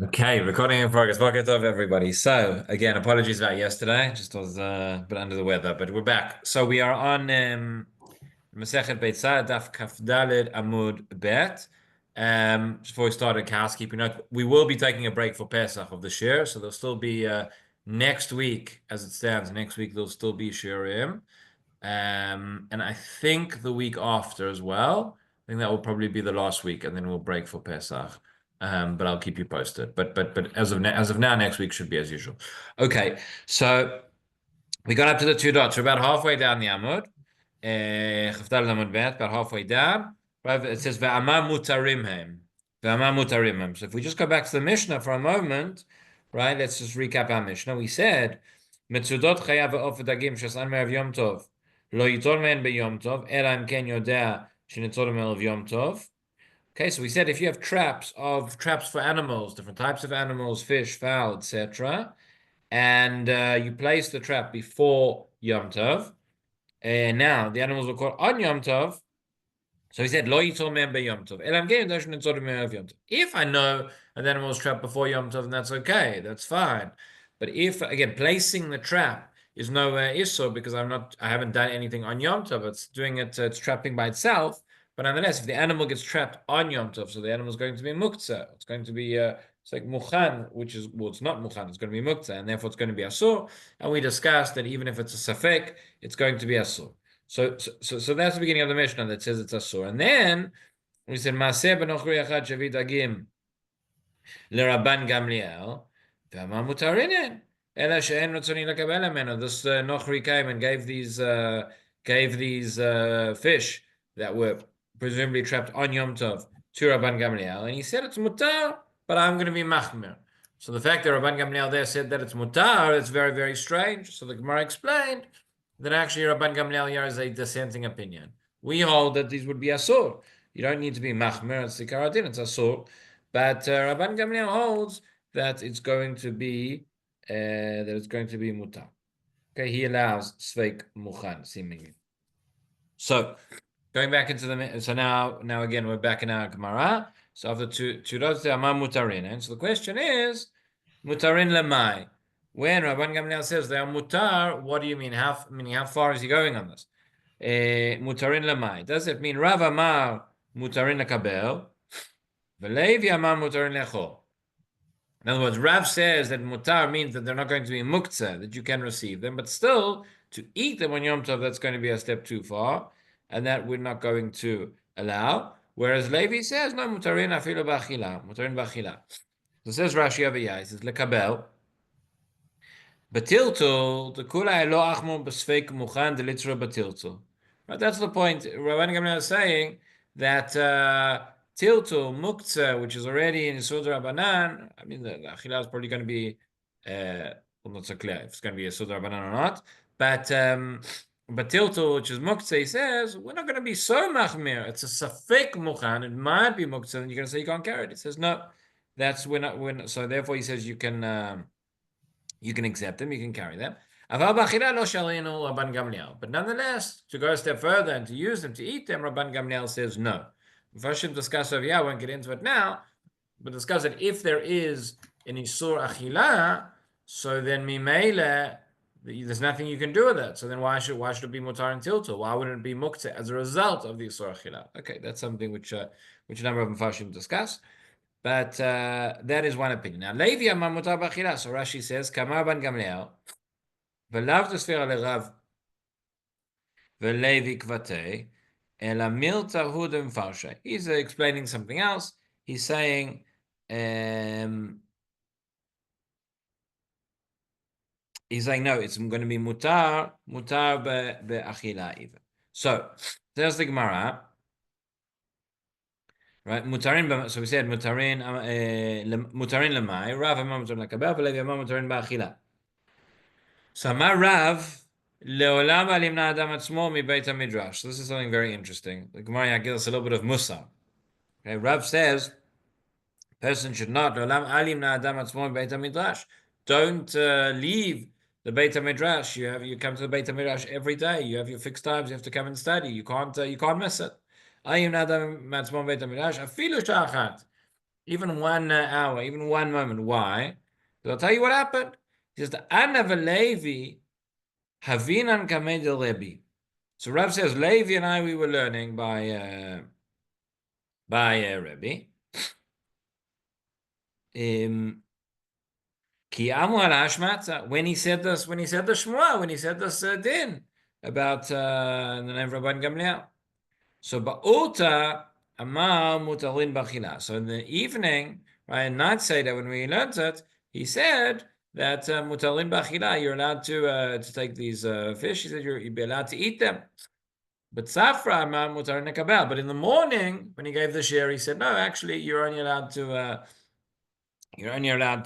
Okay, recording in progress. Welcome to everybody. So again, apologies about yesterday. Just was a bit under the weather, but we're back. So we are on Masechet Beitzah, Daf Kaf Daled Amud Bet. Just before we started housekeeping note, we will be taking a break for Pesach of the Shiur, so there'll still be next week, as it stands. Next week there'll still be Shiurim, and I think the week after as well. I think that will probably be the last week, and then we'll break for Pesach. But I'll keep you posted. But as of now, next week should be as usual. Okay, so we got up to the two dots. We're about halfway down the Amud. Chafdal Amud Bet, about halfway down. It says ve'amar mutarim hem. Ve'amar mutarim hem. So if we just go back to the Mishnah for a moment, right? Let's just recap our Mishnah. We said מצודות חייב ועוף ודגים שעשן מערב יום טוב לא ייטול מהן ביום טוב אלא אם כן יודע שניטול מערב יום טוב. Okay, so we said if you have traps for animals, different types of animals, fish, fowl, etc., and you place the trap before Yom Tov, and now the animals were caught on Yom Tov. So he said, "Lo yitzol me'em beYom Tov." If I know an animal was trapped before Yom Tov, then that's okay, that's fine. But if again placing the trap is no issur because I haven't done anything on Yom Tov. It's doing it, it's trapping by itself. But nonetheless, if the animal gets trapped on Yom Tov, so the animal is going to be muktzah. It's going to be it's like muchan, which is it's not muchan. It's going to be muktzah, and therefore it's going to be asur. And we discussed that even if it's a safek, it's going to be asur. So that's the beginning of the Mishnah that says it's asur. And then we said Maaseh benochri achad shavi dagim leRabban Gamliel ve'amar mutarinen ela she'en rotzoni lekabel mimeno. This nochri came and gave these fish that were presumably trapped on Yom Tov to Rabban Gamliel, and he said it's mutar, but I'm going to be machmir. So the fact that Rabban Gamliel there said that it's mutar, it's very, very strange. So the Gemara explained that actually Rabban Gamliel here is a dissenting opinion. We hold that these would be asur. You don't need to be machmir, it's sikaradin, it's asur. But Rabban Gamliel holds that it's going to be mutar. Okay, he allows sveik muchan seemingly. So going back into now again we're back in our Gemara. So after two dots there, amar mutarin. And so the question is, mutarin lemai. When Rabban Gamliel says they are mutar, what do you mean? How far is he going on this? Mutarin lemai. Does it mean Rav amar mutarin lekabel, v'Levi amar mutarin lechol? In other words, Rav says that mutar means that they're not going to be muktzah, that you can receive them, but still to eat them on Yom Tov, that's going to be a step too far, and that we're not going to allow. Whereas Levi says no, mutarin afilu b'achila, mutarin b'achila. So says Rashi over here, he says lekabel. Batiltul, the kula lo achmon b'sfeik muchan delitra batiltul. Right, that's the point. Rabban Gamliel is saying that tiltul muktzah, which is already in Yisod Rabbanan. I mean, the achila is probably going to be not so clear if it's going to be Yisod Rabbanan or not. But tiltul, which is muktzah, he says we're not going to be so machmir. It's a safek muchan. It might be muktzah, and you're going to say you can't carry it. He says no. That's we're not. So therefore, he says you can accept them, you can carry them. But nonetheless, to go a step further and to use them, to eat them, Rabban Gamliel says no. Mufashim discuss over here, I won't get into it now, but discuss that if there is an Isur Achila, so then Mimele, there's nothing you can do with it. So then why should it be Mutar and Tiltul? Why wouldn't it be Muktzah as a result of the Isur Achila? Okay, that's something which a number of Mufashim discuss. But that is one opinion. Now, Levi amar mutar b'achila. So Rashi says, Kamar ban Gamliel, v'lav t'sfira leRav v'Levi kvatei, ela milta hudem farshay. He's explaining something else. He's saying, no, it's going to be mutar be'achila even. So there's the Gemara. Right, mutarin. So we said mutarin lemai. Rav amar mutarin lekabel, v'Levi amar mutarin ba'achila. So amar Rav leolam alimna adam atzmo mibeit midrash. This is something very interesting. The Gemara gives us a little bit of musar. Okay, Rav says person should not leolam alimna adam atzmo mibeit midrash. Don't leave the Beit Midrash. You come to the Beit Midrash every day. You have your fixed times. You have to come and study. You can't miss it. Afilu sha'achat. even 1 hour, even one moment. Why? Because I'll tell you what happened. He says, Ana v'Levi havinan kamed Rebbe. So Rav says, Levi and I, we were learning by Rebbe. Ki amu al hashmatza. When he said this, when he said the Shmuah, when he said this din about the name of Rabban Gamliel. So ba'uta amar mutalin b'chila. So in the evening, right, in night Seder, when we learned it, he said that mutalin b'chila, you're allowed to take these fish. He said you'd be allowed to eat them. But Safra amar mutalin nekabel. But in the morning, when he gave the share, he said no, actually, you're only allowed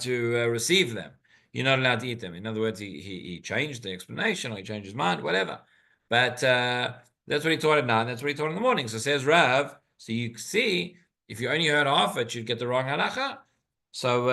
to receive them. You're not allowed to eat them. In other words, he changed the explanation, or he changed his mind, whatever. But that's what he taught at night. That's what he taught in the morning. So says Rav. So you see, if you only heard half it, you'd get the wrong halacha. So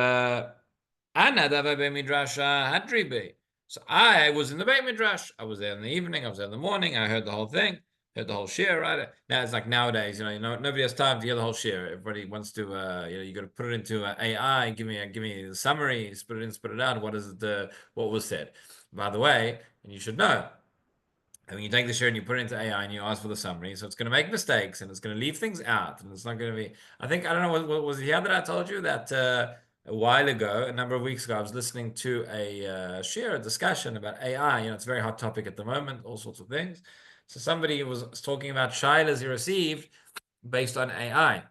Ana dava be midrash hadribe. So I was in the Beit Midrash. I was there in the evening. I was there in the morning. I heard the whole thing. Heard the whole share, right? Now it's like nowadays, nobody has time to hear the whole share. Everybody wants to, you got to put it into AI. Give me the summary. Spit it in, spit it out. What is it? What was said? By the way, and you should know, and when you take the share and you put it into AI and you ask for the summary, so it's going to make mistakes and it's going to leave things out, and it's not going to be. I think I don't know what was it here that I told you that a while ago, a number of weeks ago, I was listening to a discussion about AI. It's a very hot topic at the moment, all sorts of things. So somebody was talking about shilas he received based on AI.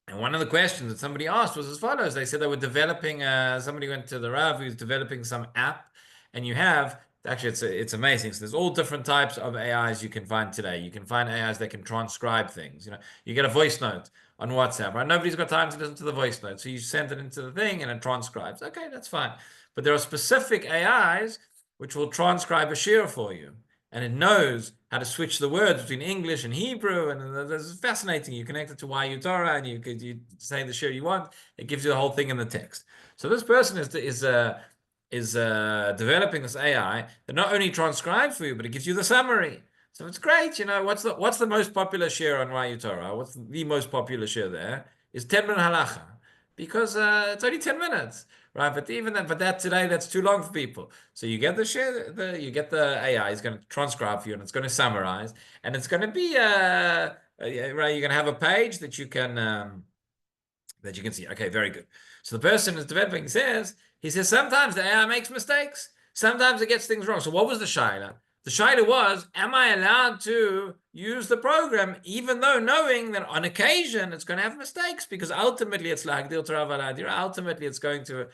And one of the questions that somebody asked was as follows. They said they were developing, somebody went to the Rav who's developing some app, and you have, actually it's amazing. So there's all different types of AIs you can find today. You can find AIs that can transcribe things. You get a voice note on WhatsApp, right? Nobody's got time to listen to the voice note. So you send it into the thing and it transcribes. Okay, that's fine. But there are specific AIs which will transcribe a shiur for you, and it knows how to switch the words between English and Hebrew, and it's fascinating. You connect it to YU Torah, and you say the shiur you want. It gives you the whole thing in the text. So this person is developing this AI that not only transcribes for you, but it gives you the summary. So it's great. What's the most popular shiur on YU Torah? What's the most popular shiur there? Is 10-minute halacha, because it's only 10 minutes. Right, but even that, today that's too long for people. So you get you get the AI is going to transcribe for you, and it's going to summarize, and it's going to be right. You're going to have a page that you can see. Okay, very good. So the person who's developing he says sometimes the AI makes mistakes. Sometimes it gets things wrong. So what was the shaila? The shaila was, am I allowed to use the program even though knowing that on occasion it's going to have mistakes, because ultimately it's like ultimately it's going to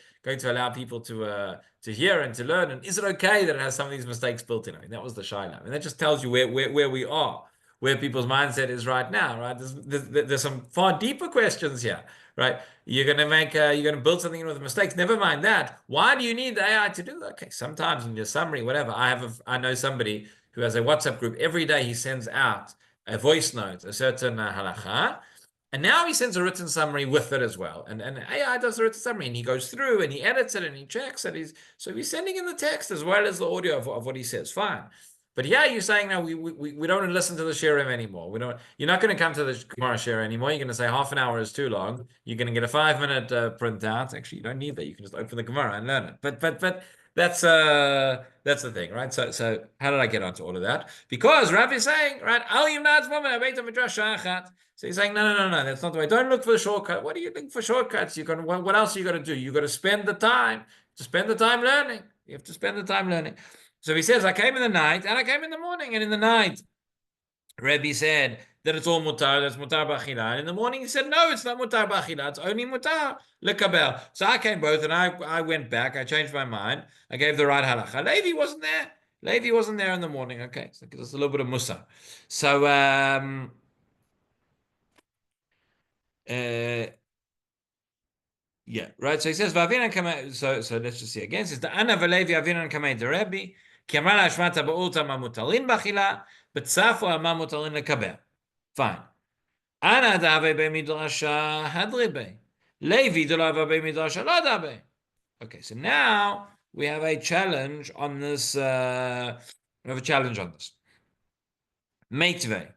allow people to hear and to learn. And is it okay that it has some of these mistakes built in? I mean, that was the shaila. I mean, that just tells you where we are, where people's mindset is right now, right? There's some far deeper questions here, right? You're going to build something with mistakes. Never mind that. Why do you need the AI to do that? Okay, sometimes in your summary, whatever. I know somebody who has a WhatsApp group. Every day he sends out a voice note, a certain halacha, and now he sends a written summary with it as well. And AI does the written summary, and he goes through and he edits it and he checks it. So he's sending in the text as well as the audio of what he says. Fine. But yeah, you're saying now we don't want to listen to the shiurim anymore. You're not going to come to the Gemara shiur anymore. You're going to say half an hour is too long. You're going to get a 5-minute printout. Actually, you don't need that. You can just open the Gemara and learn it. But that's the thing, right? So how did I get onto all of that? Because Rabbi is saying, right, Al Yimnad's woman, I wait on Midrash Shachat. So he's saying, no, that's not the way. Don't look for the shortcut. What are you looking for shortcuts? What else are you going to do? You got to spend the time learning. You have to spend the time learning. So he says, I came in the night and I came in the morning. And in the night, Rebbe said that it's all mutar, that's mutar b'achila. And in the morning, he said, no, it's not mutar b'achila, it's only mutar lekabel. So I came both, and I went back. I changed my mind. I gave the right halacha. Levi wasn't there. Levi wasn't there in the morning. Okay, so there's a little bit of musa. So, yeah, right. So he says, "Vavinan kamei." So let's just see again. It says, "The Ana v'Levi avinan kamei the Rebbe ki amra la'ashmata ba'ulta ma mutalin b'achila b'tzafu ma mutalin lekabel." Fine. Ana da'ave b'midrasha hadribe. Levi d'lava b'midrasha la da'ave. Okay, so now we have a challenge on this. We have a challenge on this. Meitvei.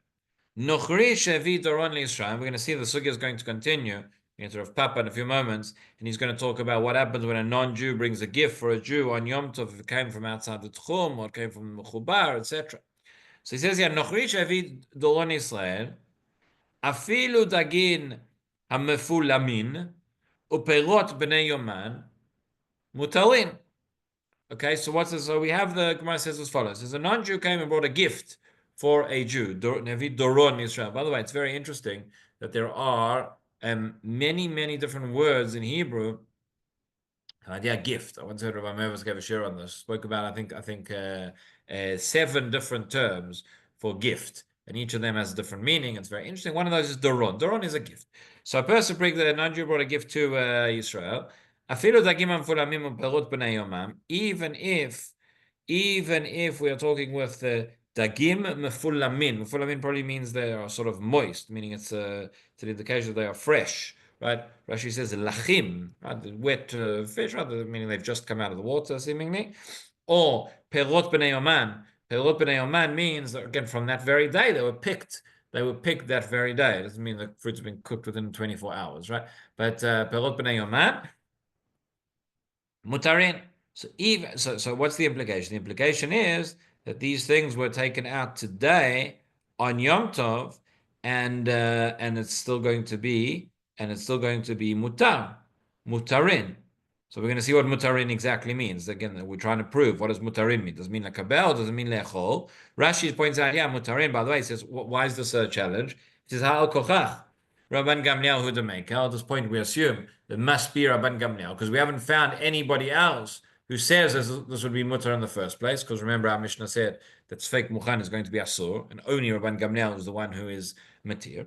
Nochri shevi doron l'Yisrael. We're going to see the sugya is going to continue answer of Papa in a few moments, and he's going to talk about what happens when a non-Jew brings a gift for a Jew on Yom Tov if it came from outside the Tchum or it came from Mechubar, etc. So he says here, Nochri shevi dolon Israel, afilu dagin hamefulamin uperot bnei yoman mutalin. Okay, so what's this? So we have the Gemara says as follows: There's a non-Jew came and brought a gift for a Jew, Nevi Doron Israel. By the way, it's very interesting that there are many different words in Hebrew. An idea gift. I once heard Rabbi Mervis gave a share on this. Spoke about I think 7 different terms for gift, and each of them has a different meaning. It's very interesting. One of those is Doron. Doron is a gift. So a person brings a non-Jew brought a gift to Israel. Even if we are talking with the dagim mefulamin. Mefulamin probably means they are sort of moist, meaning it's an indication that they are fresh. Right? Rashi says lachim, right? The wet fish, right? Meaning they've just come out of the water, seemingly. Or perot b'nei yoman. Perot b'nei yoman means that, again, from that very day they were picked. They were picked that very day. It doesn't mean the fruit's been cooked within 24 hours, right? But perot b'nei yoman, mutarin. So what's the implication? The implication is that these things were taken out today on Yom Tov, and it's still going to be mutarin. So we're going to see what mutarin exactly means. Again, we're trying to prove what does mutarin mean. Does it mean lakabel? Does it mean lechol? Rashi points out, mutarin. By the way, he says, why is this a challenge? He says, ha'al kochach. Rabban Gamliel who to make. At this point, we assume there must be Rabban Gamliel because we haven't found anybody else who says this would be mutar in the first place. Because remember, our Mishnah said that Sfeik Muchan is going to be asur, and only Rabban Gamliel is the one who is matir.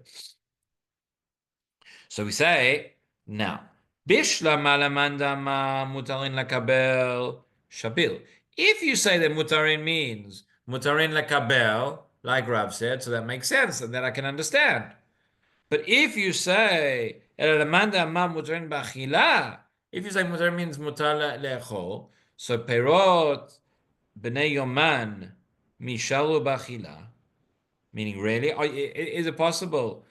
So we say now, Bishla malamandama mutarin lakabel shabil. If you say that mutarin means mutarin lakabel, like Rav said, so that makes sense and that I can understand. But if you say if you say mutar means mutar le'echol, so perot b'nei yoman mishalu b'achila, meaning really, is it possible?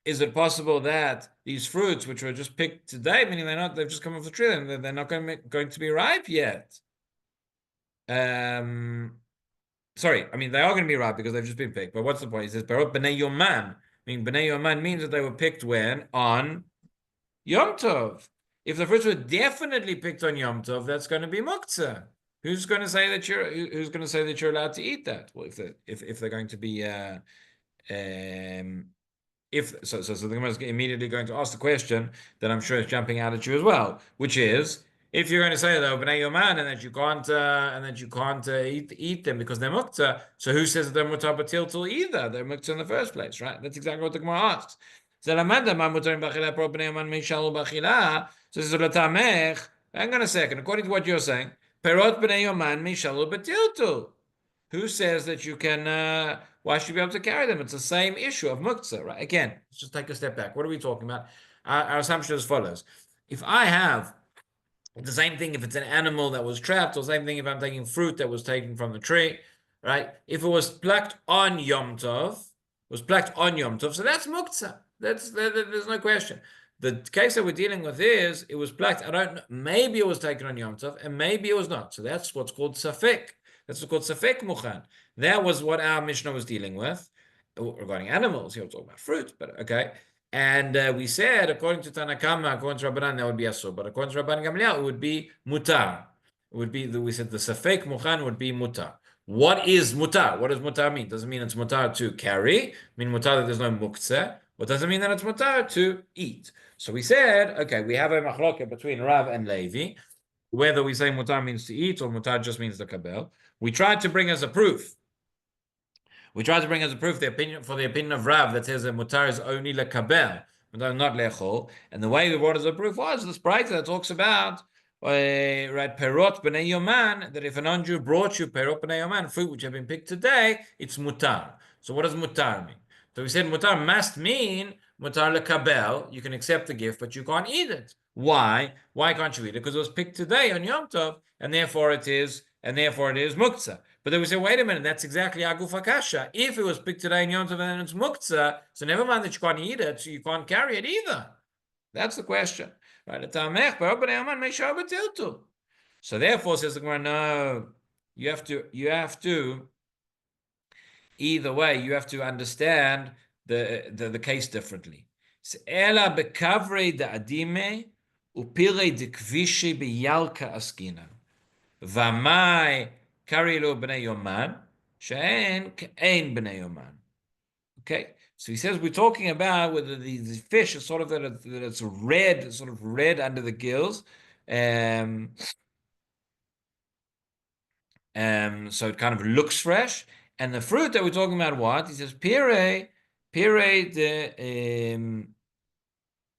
Is it possible that these fruits, which were just picked today, meaning they've just come off the tree, and they're not going to be ripe yet? Sorry, I mean they are going to be ripe because they've just been picked. But what's the point? He says perot b'nei yoman. I mean, Bnei Yoman means that they were picked when? On Yom Tov. If the fruits were definitely picked on Yom Tov, that's going to be muktzah. Who's going to say that you're allowed to eat that? Well, if they're going to be so the Gemara is immediately going to ask the question that I'm sure is jumping out at you as well, which is, if you're going to say though Bnei Yoman and that you can't eat them because they're muktzah, so who says that they're mutar b'tiltul either? They're muktzah in the first place, right? That's exactly what the Gemara asks. So hang on a second. According to what you're saying, perot Bnei Yoman mishalu b'tiltul. Who says that you can? Why should you be able to carry them? It's the same issue of muktzah, right? Again, let's just take a step back. What are we talking about? Our assumption is as follows: if I have the same thing if it's an animal that was trapped, or same thing if I'm taking fruit that was taken from the tree, right? If it was plucked on Yom Tov, so that's muktzah. There's no question. The case that we're dealing with is it was plucked. I don't know. Maybe it was taken on Yom Tov, and maybe it was not. So that's what's called safek. That's what's called safek muchan. That was what our Mishnah was dealing with regarding animals. Here we're talking about fruit, but okay. And we said, according to Tanakama, according to Rabbanan, that would be asur. But according to Rabban Gamliel, it would be mutar. It would be, we said the safek muchan would be mutar. What is mutar? What does mutar mean? Does it mean it's mutar to carry? Mean mutar that there's no muktzeh? What does it mean that it's mutar to eat? So we said, okay, we have a machloket between Rav and Levi, whether we say mutar means to eat or mutar just means the kabel. We tried to bring as a proof the opinion of Rav that says that mutar is only lekabel, not lechol. And the way we brought as a proof was this brighter that talks about right perot b'nei yoman, that if a non-Jew brought you perot b'nei yoman, fruit which have been picked today, it's mutar. So what does mutar mean? So we said mutar must mean mutar lekabel. You can accept the gift, but you can't eat it. Why? Why can't you eat it? Because it was picked today on Yom Tov, and therefore it is muktzah. But then we say, wait a minute, that's exactly aguf hakasha. If it was picked today in Yom Tov and then it's muktzah, so never mind that you can't eat it, so you can't carry it either. That's the question, right? So therefore, says the Gemara, no, you have to. Either way, you have to understand the case differently. Ela bekavre de adime upire de kvishi beyalka askina. Vamai karilo bnei yoman she'en ke'en bnei yoman. Okay, so he says we're talking about whether the fish is sort of that it's red, sort of red under the gills. So it kind of looks fresh. And the fruit that we're talking about, what? He says, pire de,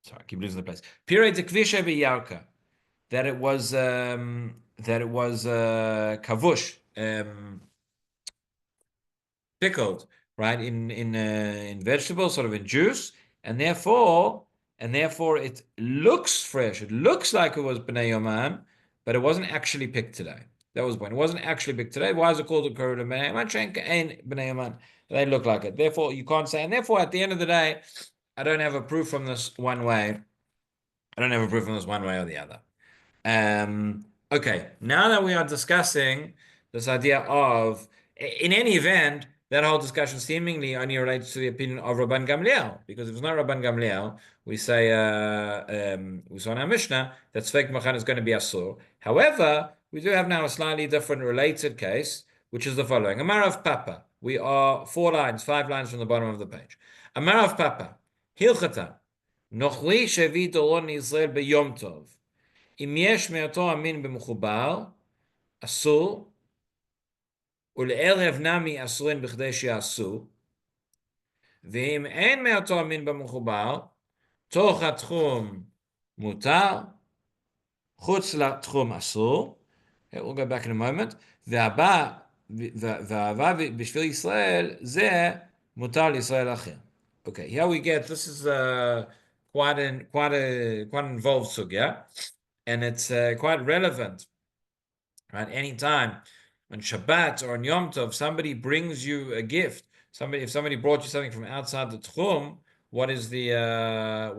sorry, I keep losing the place. Pire de kvisha biyarka. That it was kavush, pickled, right, in vegetables, sort of in juice, and therefore it looks fresh. It looks like it was b'nei yoman, but it wasn't actually picked today. That was the point. It wasn't actually picked today. Why is it called a korban b'nei yoman? Ain't b'nei yoman. They look like it. Therefore, you can't say. And therefore, at the end of the day, I don't have a proof from this one way. I don't have a proof from this one way or the other. Okay, now that we are discussing this idea of, in any event, that whole discussion seemingly only relates to the opinion of Rabban Gamliel, because if it's not Rabban Gamliel, we say we saw in our Mishnah that Sfek Machan is going to be Asur. However, we do have now a slightly different related case, which is the following: Amar of Papa. We are 5 lines from the bottom of the page. Amar of Papa, Hilchata, Nochli Shevi Doron Israel beyom Tov. אם יש מאותו המין במחובר, אסור, ולערב נמי אסורים בכדי שיעשו, ואם אין מאותו המין במחובר, תוך התחום מותר, חוץ לתחום אסור, we'll go back in a moment, והבא בשביל ישראל, זה מותר לישראל אחר. Okay, here we get, this is quite an involved sugya. And it's quite relevant, right? Anytime on Shabbat or on Yom Tov, somebody brings you a gift. If somebody brought you something from outside the Tchum, what is the halacha?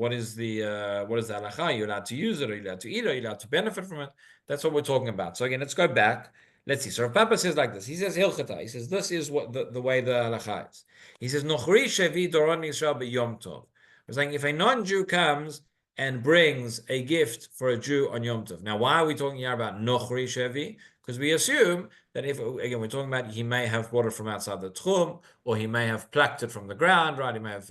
You're allowed to use it, or you're allowed to eat it, or you're allowed to benefit from it. That's what we're talking about. So again, let's go back. Let's see. So Rav Papa says like this. He says Hilchata. He says this is what the way the halacha is. He says Nochri shevi doron Yisrael b'Yom Tov. We're saying if a non-Jew comes and brings a gift for a Jew on Yom Tov. Now, why are we talking here about Nochri Shevi? Because we assume that if, again, we're talking about he may have brought it from outside the Tchum, or he may have plucked it from the ground, right? He may have,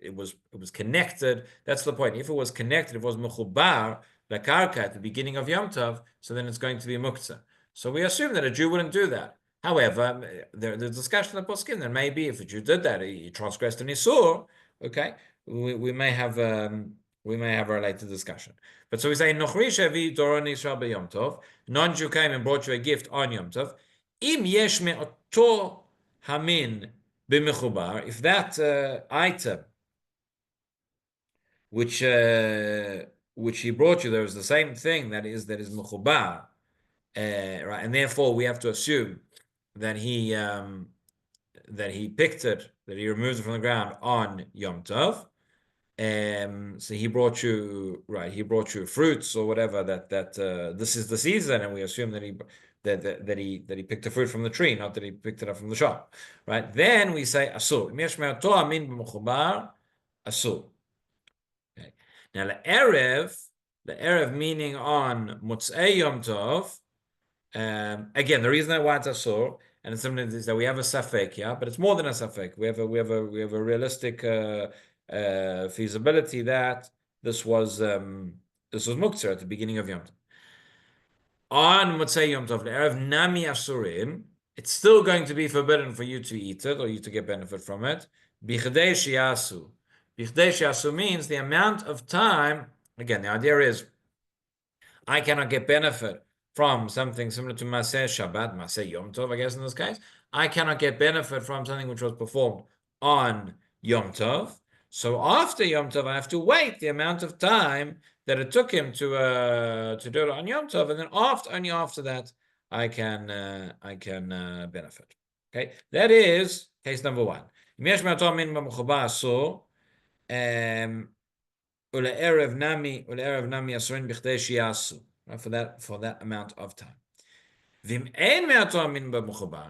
it was connected. That's the point. If it was connected, if it was Mechubar, Lakarka at the beginning of Yom Tov, so then it's going to be Muktzah. So we assume that a Jew wouldn't do that. However, there's discussion of Poskim that maybe if a Jew did that, he transgressed an Isur, okay? We may have a related discussion. But so we say, Nochri Shevi Doron Yisrael b'Yom Tov, non-Jew came and brought you a gift on Yom Tov, Im yesh me'oto hamin b'mechubar, if that item which he brought you, there was the same thing that is mechubar, right? And therefore we have to assume that he picked it, that he removed it from the ground on Yom Tov. So he brought you fruits or whatever that this is the season, and we assume that he picked the fruit from the tree, not that he picked it up from the shop, right? Then we say asur. Asur. Okay. Now the erev meaning on Motzei Yom Tov. Again, the reason why it's asur, and it's something is that we have a safek, yeah, but it's more than a safek. We have a realistic feasibility that this was muktzah at the beginning of Yom Tov. On Motzei Yom Tov, erev nami asurim, it's still going to be forbidden for you to eat it or you to get benefit from it. Bichdei shiasu. Bichdei shiasu means the amount of time. Again, the idea is I cannot get benefit from something similar to Maseh Shabbat, Maseh Yom Tov, I guess in this case. I cannot get benefit from something which was performed on Yom Tov. So after Yom Tov, I have to wait the amount of time that it took him to do it on Yom Tov, and then only after that I can benefit. Okay, that is case number one. Ule'erev nami asurin b'chdei shiyasu. For that amount of time.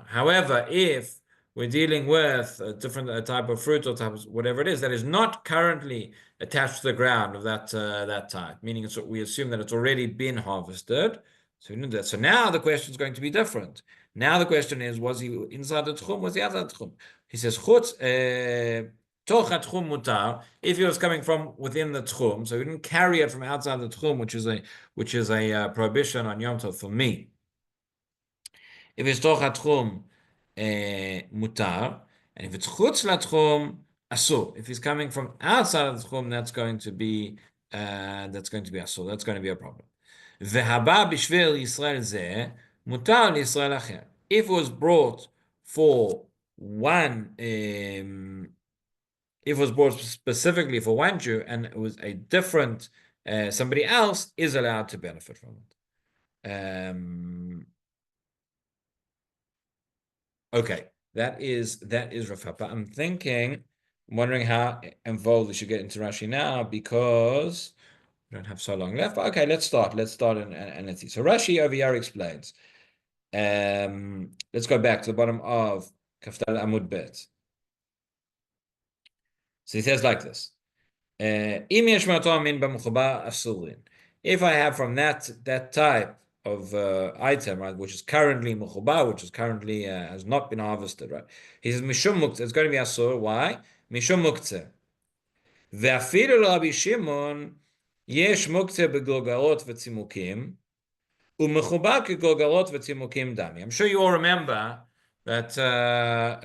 However, if we're dealing with a different type of fruit or type of whatever it is that is not currently attached to the ground of that type, meaning we assume that it's already been harvested. So we know that. So now the question is going to be different. Now the question is: was he inside the tchum? Was he outside the tchum? He says chutz toch tchum mutar. If he was coming from within the tchum, so he didn't carry it from outside the tchum, which is a prohibition on Yom Tov for me. If it's toch hatchum mutar, and if it's chutz latchum asur. If he's coming from outside of the tchum, that's going to be asur. That's going to be a problem. V'haba b'shvil Yisrael zeh mutar Yisrael acher. If it was brought for one, if it was brought specifically for one Jew, and it was a different somebody else is allowed to benefit from it. Okay, that is Rafa. But I'm wondering how involved we should get into Rashi now because we don't have so long left. But okay, let's start. Let's start and let's see. So Rashi over here explains. Let's go back to the bottom of Kaftal Amud Bet. So he says like this. If I have from that type of item, right, which is currently mukhba, which is currently has not been harvested, right? He says mishum muktzeh. It's going to be asur. Why? Mishum muktzeh. Ve'afilu Rabbi Shimon yesh muktzeh begolgalot v'tzimukim u'mechuba kegolgalot v'tzimukim dami. I'm sure you all remember that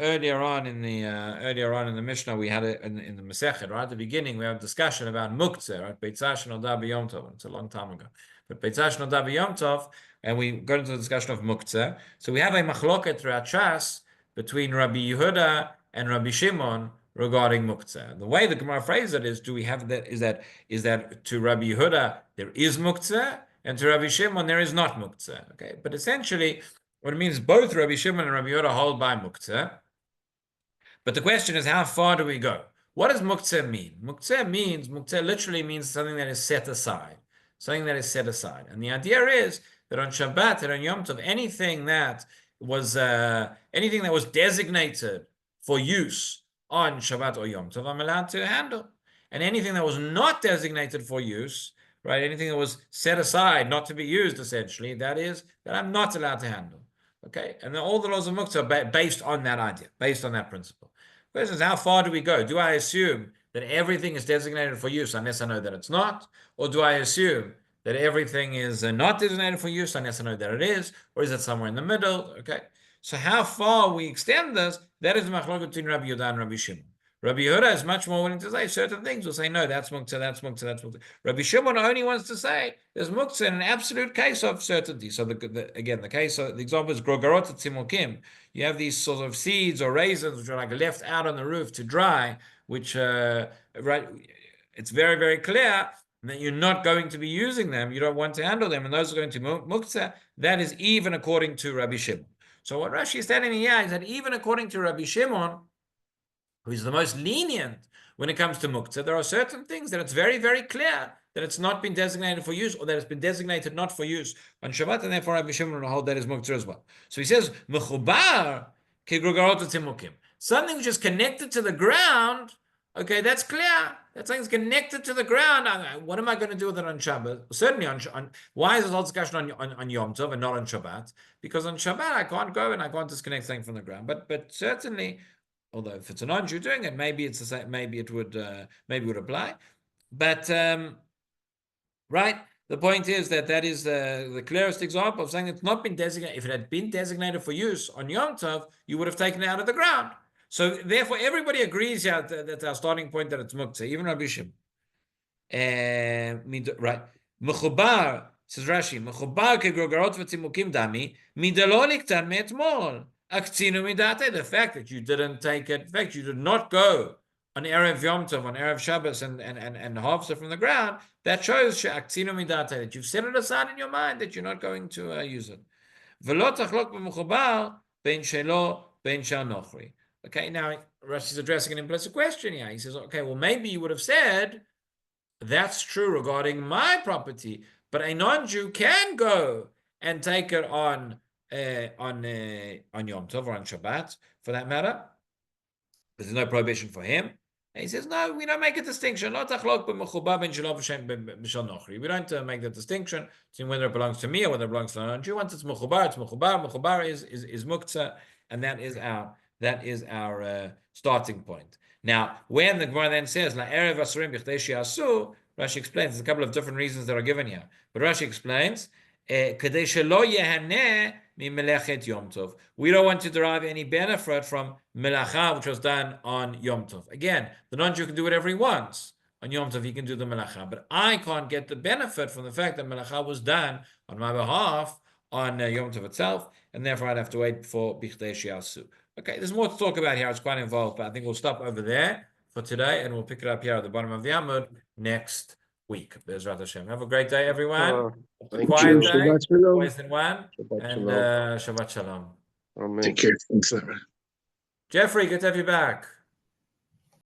earlier on in the Mishnah we had it in the Masechet, right at the beginning we have a discussion about muktzeh, right? Beitzah shenoda b'yom tov. It's a long time ago, but beitzah shenoda b'yom tov, and we got into the discussion of muktzeh. So we have a machloket throughout Shas between Rabbi Yehuda and Rabbi Shimon regarding muktzeh. The way the Gemara phrases it is: do we have that? Is that to Rabbi Yehuda there is muktzeh, and to Rabbi Shimon there is not muktzeh? Okay, but essentially what it means, both Rabbi Shimon and Rabbi Yehuda hold by muktzeh. But the question is, how far do we go? What does muktzeh mean? Muktzeh literally means something that is set aside. Something that is set aside. And the idea is that on Shabbat and on Yom Tov, anything that was designated for use on Shabbat or Yom Tov, I'm allowed to handle. And anything that was not designated for use, right, anything that was set aside not to be used, essentially, that I'm not allowed to handle. Okay, and all the laws of muktzah are based on that idea, based on that principle. The question is, how far do we go? Do I assume that everything is designated for use unless I know that it's not? Or do I assume that everything is not designated for use unless I know that it is? Or is it somewhere in the middle? Okay, so how far we extend this, that is the machlokes between Rabbi Yehuda and Rabbi Shimon. Rabbi Yehuda is much more willing to say certain things. Will say, no, that's muktzah, that's muktzah, that's muktzah. Rabbi Shimon only wants to say there's muktzah in an absolute case of certainty. So the example is grogorot tzimukim. You have these sort of seeds or raisins which are like left out on the roof to dry, which right, it's very, very clear that you're not going to be using them. You don't want to handle them, and those are going to be muktzah. That is even according to Rabbi Shimon. So what Rashi is telling me here is that even according to Rabbi Shimon, who is the most lenient when it comes to muktzah, there are certain things that it's very, very clear that it's not been designated for use, or that it's been designated not for use on Shabbat, and therefore Rabbi Shimon will hold that is muktzah as well. So he says, mechubar kegrogorot tzimukim. Something which is connected to the ground, okay, that's clear. That something's connected to the ground. What am I going to do with it on Shabbat? Certainly on why is this whole discussion on Yom Tov and not on Shabbat? Because on Shabbat I can't go and I can't disconnect something from the ground. But certainly, although if it's a non-Jew doing it, maybe it's the same. Maybe it would apply. But right, the point is that is the clearest example of saying it's not been designated. If it had been designated for use on Yom Tov, you would have taken it out of the ground. So therefore, everybody agrees here that our starting point that it's muktzah, even Rabbi Shimon. Right, mechubar, says Rashi, mechubar kegrogorot v'tzimukim dami midalo niktan me'etmol. The fact that you didn't take it, in fact, you did not go on Erev Yom Tov, on Erev Shabbos, and harvest it from the ground, that shows that you've set it aside in your mind that you're not going to use it. Okay, now Rashi's addressing an implicit question here. He says, okay, well, maybe you would have said that's true regarding my property, but a non-Jew can go and take it on Yom Tov or on Shabbat, for that matter. There's no prohibition for him. And he says, no, we don't make a distinction. We don't make the distinction between whether it belongs to me or whether it belongs to a non-Jew. Once it's mechubar, it's mechubar. Mechubar is muktzah, and that is our starting point. Now, when the Gemara then says, La'erev asurim b'chdei she'asu, Rashi explains, there's a couple of different reasons that are given here. But Rashi explains, Kedei shelo yehaneh mimelechet Yom Tov. We don't want to derive any benefit from melacha, which was done on Yom Tov. Again, the non-Jew can do whatever he wants. On Yom Tov, he can do the melacha. But I can't get the benefit from the fact that melacha was done on my behalf on Yom Tov itself, and therefore I'd have to wait for bichdei she'asu. Okay, there's more to talk about here. It's quite involved, but I think we'll stop over there for today, and we'll pick it up here at the bottom of the Amud next week. Bezrat Hashem. Have a great day, everyone. Quiet day, always in one, and Shabbat Shalom. Take care. Jeffrey, good to have you back.